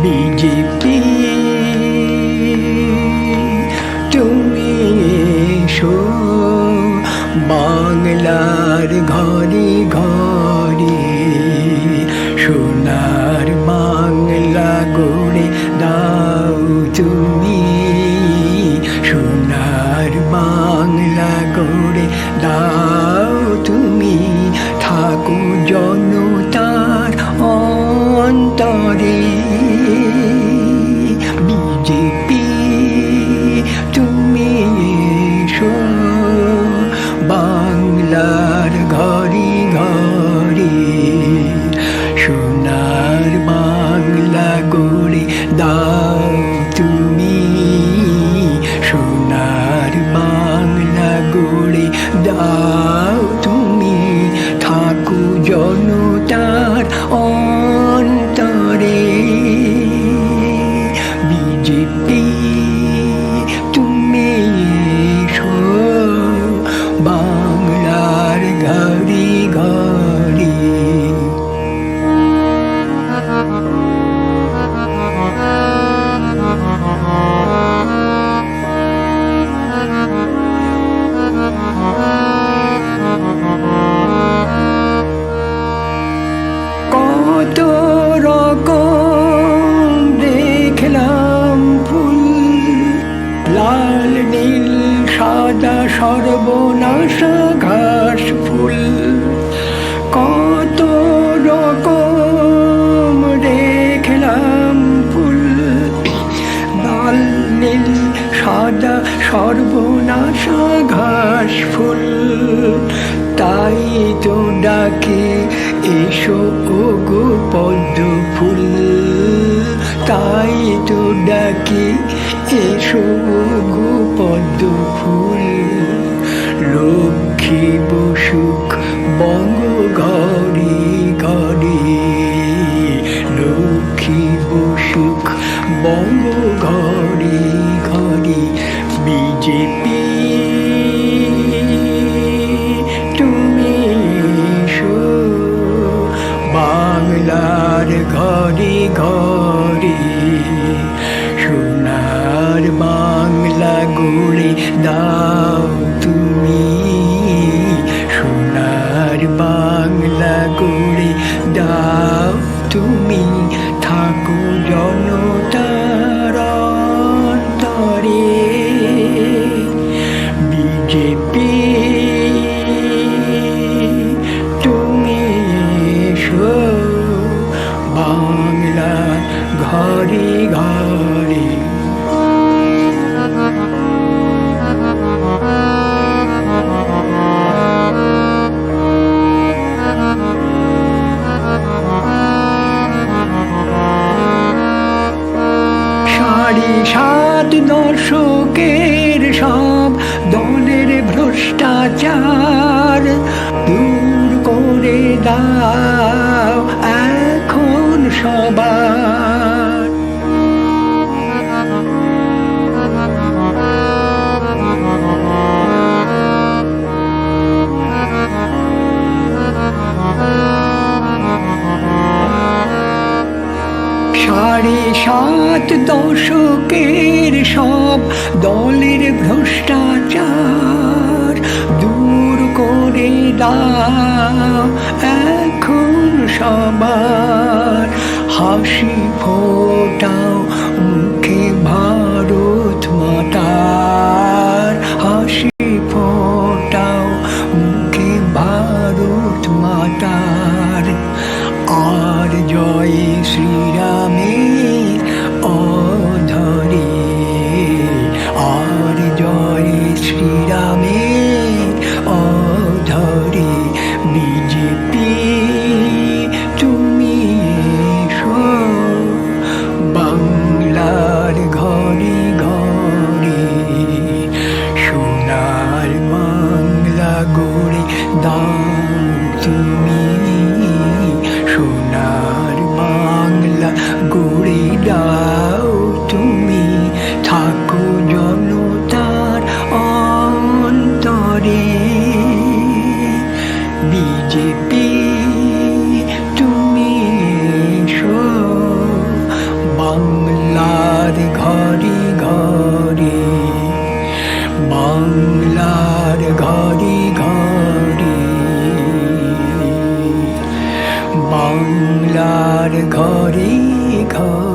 BJP তুমি এসো, বাংলার ঘরে ঘরে সোনার বাংলা গড়ে দাও তুমি, সোনার বাংলা গড়ে দাও তুমি। থাকো জনতার অন্তরে বিজেপি তুমি এসো, বাংলার ঘরে ঘরে সোনার বাংলা গড়ে দাও তুমি, সোনার বাংলা গড়ে দাও তুমি। থাকো জনতার অন্তরে বিজেপি তুমি এসো, বাংলার ঘরে ঘরে। কত রকম দেখলাম ফুল, লাল নীল সাদা সর্বনাশা ঘাস ফুল। কত রকম দেখলাম ফুল, লাল নীল সাদা সর্বনাশা ঘাস ফুল। তাই তো ডাকে এসো ওগো পদ্ম ফুল, তাই তো ডাকে এসো ওগো পদ্ম ফুল। লক্ষ্মী বসুক বঙ্গ ঘরে ঘরে, লক্ষ্মী বসুক বঙ্গ ঘরে ঘরে। বিজেপি তুমি এসো, বাংলার ঘরে ঘরে সোনার বাংলা গড়ে দাও তুমি, সোনার বাংলা গড়ে দাও তুমি। থাকো জনতার অন্তরে বিজেপি তুমি এসো, বাংলার ঘরে ঘরে। সাড়ে সাত দশকের সব দলের ভ্রষ্টাচার দূর করে দাও এখন সবার। সাড়ে সাত দশকের সব দলের ভ্রষ্টাচার দূর করে দাও এখন সবার। হাসি ফোটাও মুখে ভারত মাতার, হাসি ফোটাও মুখে ভারত মাতার। আর জয় শ্রীরামের অধরে, আর জয় শ্রীরামের অধরে। বিজেপি তুমি এসো, বাংলার ঘরে ঘরে সোনার বাংলা গড়ে দাও তুমি, সোনার বাংলা গড়ে দাও তুমি। থাকো জনতার অন্তরে বিজেপি তুমি এসো, ঘরে ঘর